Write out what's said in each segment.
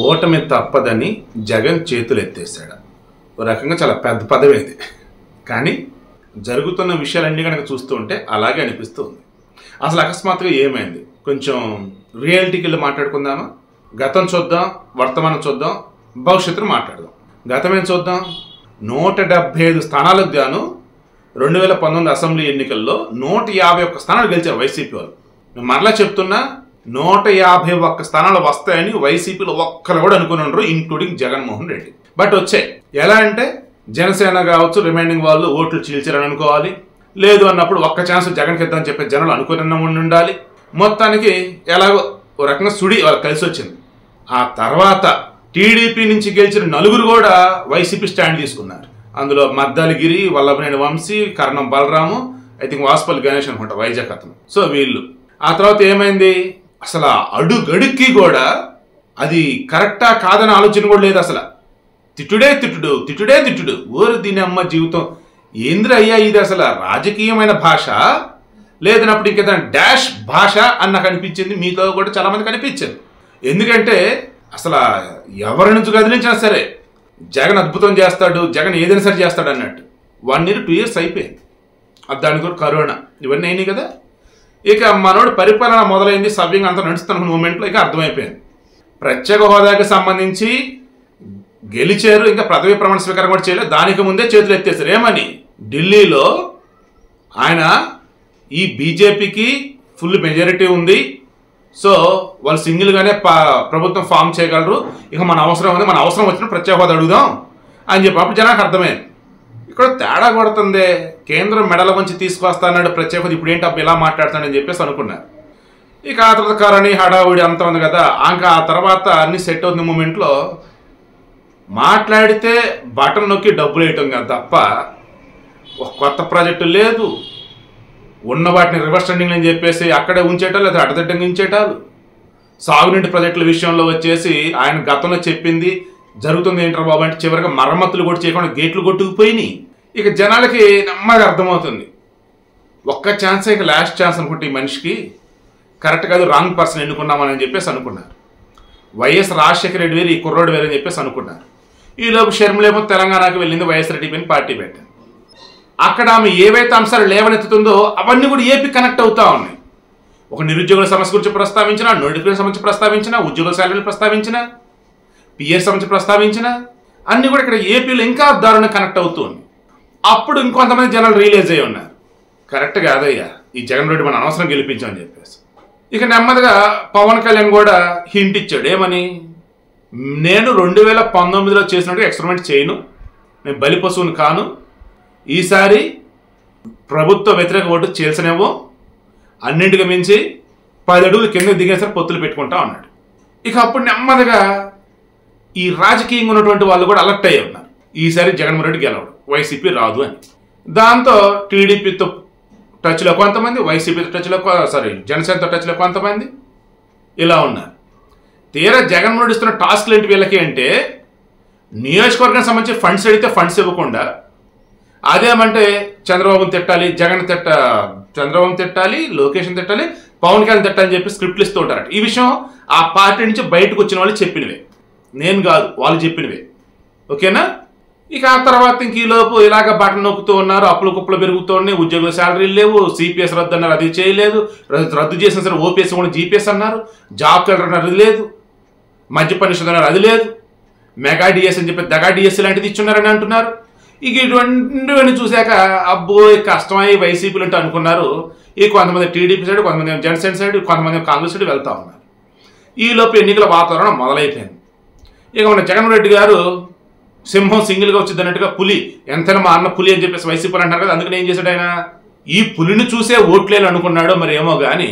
ఓటమి తప్పదని జగన్ చేతులు ఎత్తేసాడు. ఒక రకంగా చాలా పెద్ద పదవి ఇది. కానీ జరుగుతున్న విషయాలన్నీ కనుక చూస్తూ ఉంటే అలాగే అనిపిస్తుంది. అసలు అకస్మాత్తుగా ఏమైంది? కొంచెం రియాలిటీకి వెళ్ళి మాట్లాడుకుందామా? గతం చూద్దాం, వర్తమానం చూద్దాం, భవిష్యత్తును మాట్లాడదాం. గతం ఏం చూద్దాం. 175 స్థానాలకు గాను 2019 అసెంబ్లీ ఎన్నికల్లో 151 స్థానాలు గెలిచారు వైసీపీ వాళ్ళు. నేను మరలా చెప్తున్నా, 151 స్థానాలు వస్తాయని వైసీపీలో ఒక్కరు కూడా అనుకుని ఉండరు, ఇంక్లూడింగ్ జగన్మోహన్ రెడ్డి. బట్ వచ్చాయి. ఎలా అంటే జనసేన కావచ్చు, రిమైనింగ్ వాళ్ళు ఓట్లు చీల్చారని అనుకోవాలి. లేదు అన్నప్పుడు ఒక్క ఛాన్స్ జగన్కి ఇద్దామని చెప్పి జనాలు అనుకుని ఉండాలి. మొత్తానికి ఎలాగో ఓ రకంగా సుడి వాళ్ళకి కలిసి వచ్చింది. ఆ తర్వాత టీడీపీ నుంచి గెలిచిన నలుగురు కూడా వైసీపీ స్టాండ్ తీసుకున్నారు. అందులో మద్దాలగిరి, వల్లభనేని వంశీ, కర్ణం బలరాము, ఐ థింక్ వాసుపల్లి గణేష్ అనుకుంటా, వైజాగ్ అతను. సో వీళ్ళు ఆ తర్వాత ఏమైంది? అసలు అడుగడుక్కి కూడా అది కరెక్టా కాదని ఆలోచన కూడా లేదు. అసలు తిట్టుడే తిట్టుడు, తిట్టుడే తిట్టుడు. ఓరు దీని అమ్మ జీవితం ఏంద్ర అయ్యా ఇది? అసలు రాజకీయమైన భాష లేదన్నప్పుడు ఇంకేదా డాష్ భాష అని నాకు అనిపించింది. మీతో కూడా చాలా మందికి అనిపించింది. ఎందుకంటే అసలు ఎవరి నుంచి కదిలించినా సరే జగన్ అద్భుతం చేస్తాడు, జగన్ ఏదైనా సరే చేస్తాడు అన్నట్టు. 1 year 2 years అయిపోయింది. దానికి కూడా కరోనా ఇవన్నీ అయినాయి కదా. ఇక మనోడు పరిపాలన మొదలైంది, సవ్యంగా అంతా నడుస్తున్న మూమెంట్లో ఇక అర్థమైపోయింది. ప్రత్యేక హోదాకి సంబంధించి గెలిచారు, ఇంకా పదవి ప్రమాణ స్వీకారం కూడా చేయలేదు. దానికి ముందే చేతులు ఎత్తేసారు. ఏమని? ఢిల్లీలో ఆయన ఈ బీజేపీకి ఫుల్ మెజారిటీ ఉంది, సో వాళ్ళు సింగిల్గానే ప్రభుత్వం ఫామ్ చేయగలరు, ఇక మన అవసరం ఉంది, మన అవసరం వచ్చిన ప్రత్యేక హోదా అడుగుదాం అని చెప్పి అప్పుడు జనానికి అర్థమైంది. ఇక్కడ తేడా కొడుతుంది. కేంద్రం మెడల వంచి తీసుకొస్తాడు ప్రత్యేక హోదా, ఇప్పుడు ఏంటి అప్పుడు ఇలా మాట్లాడతాడని చెప్పేసి అనుకున్నారు. ఇక ఆ తర్వాత కారణి హడావుడి అంత ఉంది కదా. ఇంకా ఆ తర్వాత అన్ని సెట్ అవుతున్న మూమెంట్లో మాట్లాడితే బటన్ నొక్కి డబ్బులు వేయటం కదా తప్ప ఒక కొత్త ప్రాజెక్టు లేదు. ఉన్న వాటిని రివర్స్ ట్రెండింగ్ అని చెప్పేసి అక్కడే ఉంచేటాలు, లేదా అడదడ్డంగా ఉంచేటాలు. సాగునీటి ప్రాజెక్టుల విషయంలో వచ్చేసి ఆయన గతంలో చెప్పింది జరుగుతుంది ఏంటారు బాబు అంటే చివరిగా మరమ్మతులు కూడా చేయకుండా గేట్లు కొట్టుకుపోయినాయి. ఇక జనాలకి నెమ్మదిగా అర్థమవుతుంది. ఒక్క ఛాన్స్, ఇక లాస్ట్ ఛాన్స్ అనుకుంటే ఈ మనిషికి కరెక్ట్ కాదు, రాంగ్ పర్సన్ ఎన్నుకున్నామని చెప్పేసి అనుకున్నారు. వైఎస్ రాజశేఖర రెడ్డి వేరు, ఈ కుర్రోడు వేరు అని చెప్పేసి అనుకున్నారు. ఈలోపు షర్మిలేమో తెలంగాణకు వెళ్ళింది, వైఎస్ రెడ్డి పైన పార్టీ పెట్టింది. అక్కడ ఆమె ఏవైతే అంశాలు లేవనెత్తుతుందో అవన్నీ కూడా ఏపీ కనెక్ట్ అవుతా ఉన్నాయి. ఒక నిరుద్యోగుల సమస్య గురించి ప్రస్తావించిన, నోటిఫికేషన్ సంబంధించి ప్రస్తావించిన, ఉద్యోగుల శాలరీలు ప్రస్తావించిన, పిఎస్ సంబంధించి ప్రస్తావించిన, అన్ని కూడా ఇక్కడ ఏపీలో ఇంకా దారుణంగా కనెక్ట్ అవుతుంది. అప్పుడు ఇంకొంతమంది జనాలు రియలైజ్ అయ్యి ఉన్నారు, కరెక్ట్ కాదయ్యా ఈ జగన్ రెడ్డి మన అనవసరం గెలిపించామని చెప్పేసి. ఇక నెమ్మదిగా పవన్ కళ్యాణ్ కూడా హింట్ ఇచ్చాడు. ఏమని? నేను 2019లో చేసినట్టు ఎక్స్పెరిమెంట్ చేయను, నేను బలి పశువుని కాను, ఈసారి ప్రభుత్వ వ్యతిరేక ఓటు చేల్చనేమో, అన్నింటికి మించి 10 అడుగులు కింద దిగేసరి పొత్తులు పెట్టుకుంటా ఉన్నాడు. ఇక అప్పుడు నెమ్మదిగా ఈ రాజకీయంగా ఉన్నటువంటి వాళ్ళు కూడా అలర్ట్ అయ్యి ఉన్నారు, ఈసారి జగన్మోహన్ రెడ్డి గెలవడు, వైసీపీ రాదు అని. దాంతో టీడీపీతో టచ్లో కొంతమంది, వైసీపీతో టచ్లో జనసేనతో టచ్లో కొంతమంది ఇలా ఉన్నారు. తీరా జగన్మోహన్ రెడ్డి ఇస్తున్న టాస్క్లు ఏంటి వీళ్ళకి అంటే, నియోజకవర్గానికి సంబంధించి ఫండ్స్ అడిగితే ఫండ్స్ ఇవ్వకుండా, అదేమంటే చంద్రబాబుని తిట్టాలి, చంద్రబాబుని తిట్టాలి, లోకేష్ని తిట్టాలి, పవన్ కళ్యాణ్ తిట్టాలని చెప్పి స్క్రిప్ట్లు ఇస్తూ ఉంటారట. ఈ విషయం ఆ పార్టీ నుంచి బయటకు వచ్చిన వాళ్ళు చెప్పినవే, నేను కాదు, వాళ్ళు చెప్పినవే. ఓకేనా? ఇక ఆ తర్వాత ఇంక ఈలోపు ఇలాగ బటన్ నొక్కుతూ ఉన్నారు, అప్పులు కుప్పలు పెరుగుతూ ఉన్నాయి, ఉద్యోగుల శాలరీలు లేవు, సిపిఎస్ రద్దు అన్నారు, అది చేయలేదు, రద్దు చేసిన సరే ఓపీఎస్ కూడా జీపీఎస్ అన్నారు, జాబ్ కార్డు అన్నారు, అది లేదు, మద్య పరిషత్ అన్నారు, అది లేదు, మెగా డిఎస్ అని చెప్పి దగా డిఎస్ లాంటిది ఇచ్చున్నారని అంటున్నారు. ఇక ఇటువంటివన్నీ చూశాక అబ్బో కష్టమై వైసీపీలు అంటే అనుకున్నారు. ఈ కొంతమంది టీడీపీ సైడ్, కొంతమంది జనసేన సైడ్, కొంతమంది కాంగ్రెస్ సైడ్ వెళ్తూ ఉన్నారు. ఈలోపు ఎన్నికల వాతావరణం మొదలైపోయింది. ఇక మన జగన్మోహన్ రెడ్డి గారు సింహం సింగిల్గా వచ్చింది అన్నట్టుగా పులి ఎంతైనా మా అన్న పులి అని చెప్పేసి వైసీపీ అంటారు కదా, అందుకని ఏం చేశాడు ఆయన? ఈ పులిని చూసే ఓట్లేని అనుకున్నాడో మరి ఏమో కానీ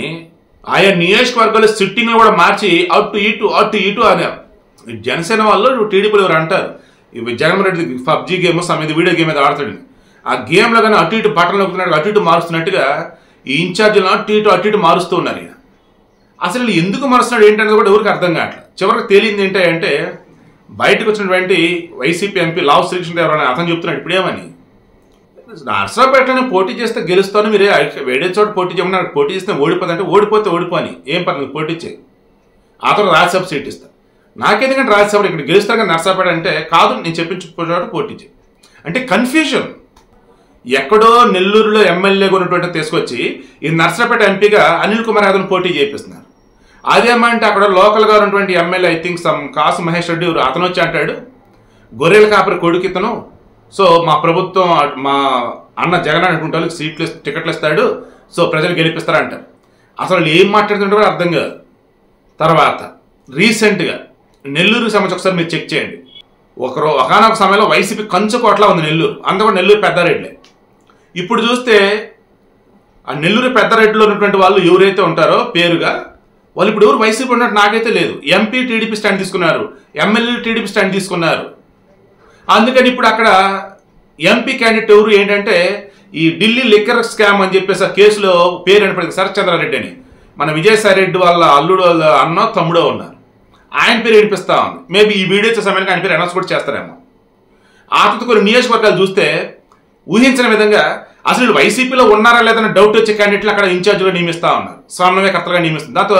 ఆయా నియోజకవర్గాలు సిట్టింగ్లు కూడా మార్చి అటు ఇటు అన్నారు. జనసేన వాళ్ళు టీడీపీలు ఎవరు అంటారు, ఇవి జగన్మోహన్ రెడ్డి పబ్జీ గేమ్ సమేత వీడియో గేమ్ మీద ఆడుతాడు, ఆ గేమ్లో కానీ అటు ఇటు బటన్లు నొక్కుతున్నాడు, అటు ఇటు మారుస్తున్నట్టుగా ఈ ఇన్ఛార్జీలు అటు ఇటు మారుస్తూ ఉన్నారు. ఇక అసలు ఎందుకు మారుస్తున్నాడు ఏంటనేది కూడా ఎవరికి అర్థం కావట్లేదు. చివరికి తేలింది ఏంటంటే, బయటకు వచ్చినటువంటి వైసీపీ ఎంపీ లావు శ్రీకృష్ణదేవరాయని అతను చెప్తున్నాడు ఇప్పుడు ఏమని, నర్సరావుపేటలోనే పోటీ చేస్తే గెలుస్తాను, మీరే వేడే చోట పోటీ చేయమని, పోటీ చేస్తే ఓడిపోతుంటే ఓడిపోతే ఓడిపోని ఏం పర్లేదు పోటీ చేయి, అతను రాజ్యసభ సీట్ ఇస్తాను, నాకెందుకంటే రాజ్యసభలో ఇక్కడ గెలుస్తారు కానీ నర్సాపేట అంటే కాదు, నేను చెప్పించుకోవడం పోటీ చేయి అంటే కన్ఫ్యూజన్. ఎక్కడో నెల్లూరులో ఎమ్మెల్యేగా ఉన్నటువంటి తీసుకొచ్చి ఈ నర్సాపేట ఎంపీగా అనిల్ కుమార్ యాదవ్ని పోటీ చేపిస్తున్నారు. అదేమంటే అక్కడ లోకల్గా ఉన్నటువంటి ఎమ్మెల్యే ఐ థింక్ కాసు మహేష్ రెడ్డి అతను వచ్చి అంటాడు గొర్రెల కాపరి కొడుకు ఇతను, సో మా ప్రభుత్వం మా అన్న జగన్ అనుకుంటే వాళ్ళకి టికెట్లు ఇస్తాడు, సో ప్రజలు గెలిపిస్తారా అంటారు. అసలు ఏం మాట్లాడుతుంటే కూడా అర్థం కాదు. తర్వాత రీసెంట్గా నెల్లూరుకి సంబంధించి ఒకసారి మీరు చెక్ చేయండి. ఒకనొక సమయంలో వైసీపీ కంచుకోట్లా ఉంది నెల్లూరు, అంతా కూడా నెల్లూరు పెద్దారెడ్డిలే. ఇప్పుడు చూస్తే ఆ నెల్లూరు పెద్దారెడ్డిలో ఉన్నటువంటి వాళ్ళు ఎవరైతే ఉంటారో పేరుగా వాళ్ళు ఇప్పుడు ఎవరు వైసీపీ ఉన్నట్టు నాకైతే లేదు. ఎంపీ టీడీపీ స్టాండ్ తీసుకున్నారు, ఎమ్మెల్యే టీడీపీ స్టాండ్ తీసుకున్నారు. అందుకని ఇప్పుడు అక్కడ ఎంపీ క్యాండిడేట్ ఎవరు ఏంటంటే ఈ ఢిల్లీ లిక్కర్ స్కామ్ అని చెప్పేసి ఆ కేసులో పేరు వినపడింది శరత్చంద్రారెడ్డి అని, మన విజయసాయి రెడ్డి వాళ్ళ అల్లుడు వాళ్ళ అన్న తమ్ముడో ఉన్నారు, ఆయన పేరు వినిపిస్తా ఉంది. మేబీ ఈ వీడియో వచ్చే సమయానికి ఆయన పేరు అనౌన్స్ కూడా చేస్తారేమో. ఆ తర్వాత కొన్ని నియోజకవర్గాలు చూస్తే ఊహించిన విధంగా అసలు వైసీపీలో ఉన్నారా లేదన్న డౌట్ వచ్చే క్యాండిడేట్లు అక్కడ ఇన్ఛార్జ్గా నియమిస్తా ఉన్నారు, సమన్వయకర్తలుగా నియమిస్తుంది. దాంతో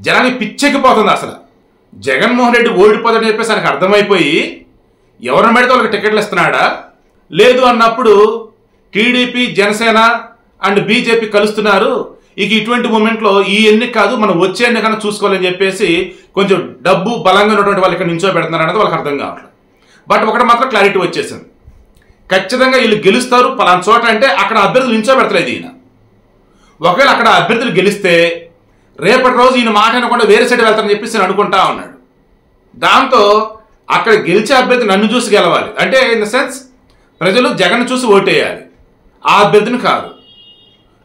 జనానికి పిచ్చెక్కిపోతుంది. అసలు జగన్మోహన్ రెడ్డి ఓడిపోతాడని చెప్పేసి ఆయనకు అర్థమైపోయి ఎవరిని పెడితే వాళ్ళకి టికెట్లు ఇస్తున్నాడా లేదు అన్నప్పుడు టీడీపీ జనసేన అండ్ బీజేపీ కలుస్తున్నారు. ఇక ఇటువంటి మూమెంట్లో ఈ ఎన్నిక కాదు మనం వచ్చే ఎన్నికన్నా చూసుకోవాలని చెప్పేసి కొంచెం డబ్బు బలంగా ఉన్నటువంటి వాళ్ళు ఇక్కడ నించో పెడుతున్నారు అనేది వాళ్ళకి అర్థం కావట్లేదు. బట్ ఒకటి మాత్రం క్లారిటీ వచ్చేసింది, ఖచ్చితంగా వీళ్ళు గెలుస్తారు పలానా చోట అంటే అక్కడ అభ్యర్థులు నించో పెడతలేదు ఈయన. ఒకవేళ అక్కడ అభ్యర్థులు గెలిస్తే రేపటి రోజు ఈయన మాట అనకుండా వేరే సైడ్ వెళ్తారని చెప్పేసి నేను అనుకుంటా ఉన్నాడు. దాంతో అక్కడ గెలిచే అభ్యర్థి నన్ను చూసి గెలవాలి అంటే ఇన్ ద సెన్స్ ప్రజలు జగన్ చూసి ఓటేయాలి, ఆ అభ్యర్థిని కాదు.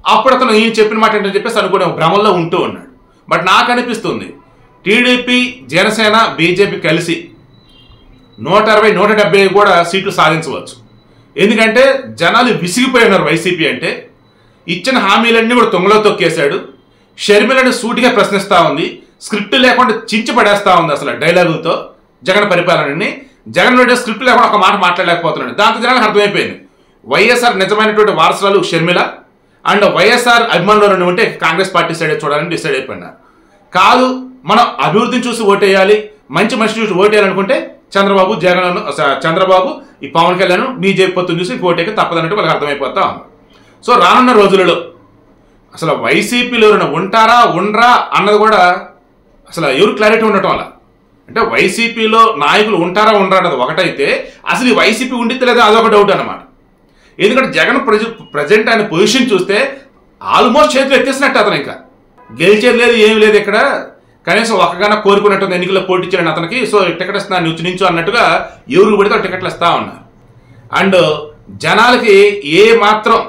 అప్పుడు అతను ఈయన చెప్పిన మాట ఏంటని చెప్పేసి అనుకునే భ్రమంలో ఉంటూ ఉన్నాడు. బట్ నాకు అనిపిస్తుంది టీడీపీ జనసేన బీజేపీ కలిసి 160, 170 కూడా సీట్లు సాధించవచ్చు. ఎందుకంటే జనాలు విసిగిపోయి ఉన్నారు. వైసీపీ అంటే ఇచ్చిన హామీలన్నీ కూడా తొంగలో తొక్కేశాడు. షర్మిలని సూటిగా ప్రశ్నిస్తూ ఉంది, స్క్రిప్ట్ లేకుండా చించి పడేస్తూ ఉంది అసలు డైలాగులతో జగన్ పరిపాలనని. జగన్ రెడ్డి స్క్రిప్ట్ లేకుండా ఒక మాట మాట్లాడలేకపోతున్నాడు. దాంతో జనానికి అర్థమైపోయింది వైఎస్ఆర్ నిజమైనటువంటి వారసురాలు షర్మిల అండ్ వైఎస్ఆర్ అభిమానులు ఉంటే కాంగ్రెస్ పార్టీ సైడ్ చూడాలని డిసైడ్ అయిపోయినారు. కాదు మనం అభివృద్ధిని చూసి ఓటేయాలి, మంచి మనిషి చూసి ఓటేయాలనుకుంటే చంద్రబాబు ఈ పవన్ కళ్యాణ్ బీజేపీ పొత్తును చూసి ఓటేకి తప్పదన్నట్టు వాళ్ళకి అర్థమైపోతా ఉంది. సో రానున్న రోజులలో అసలు వైసీపీలో ఉంటారా ఉండరా అన్నది కూడా అసలు ఎవరు క్లారిటీ ఉండటం వల్ల అంటే వైసీపీలో నాయకులు ఉంటారా ఉండరా అన్నది ఒకటైతే అసలు ఈ వైసీపీ ఉండితే లేదా అదొక డౌట్ అనమాట. ఎందుకంటే జగన్ ప్రజెంట్ ఆయన పొజిషన్ చూస్తే ఆల్మోస్ట్ చేతులు ఎత్తేసినట్టు అతను ఇంకా గెలిచేది లేదు ఏమి లేదు. ఇక్కడ కనీసం ఒకగానే కోరుకున్నట్టు ఎన్నికల్లో పోటీ చేయడం అతనికి. సో టికెట్ ఇస్తున్నాను నించు అన్నట్టుగా ఎవరికి పడితే టికెట్లు ఇస్తా ఉన్నారు. అండ్ జనాలకి ఏ మాత్రం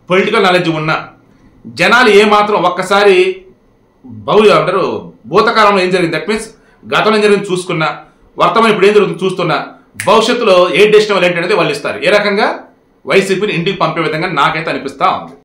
పొలిటికల్ నాలెడ్జ్ ఉన్నా జనాలు ఏ మాత్రం ఒక్కసారి అంటారు భూతకాలంలో ఏం జరిగింది, దట్ మీన్స్ గతంలో ఏం జరిగింది చూసుకున్నా, వర్తమానం ఇప్పుడు ఏం జరుగుతుంది చూస్తున్నా, భవిష్యత్తులో ఏ డెసిషన్ ఏంటి అనేది వాళ్ళు ఇస్తారు. ఏ రకంగా వైసీపీని ఇంటికి పంపే విధంగా నాకైతే అనిపిస్తూ ఉంది.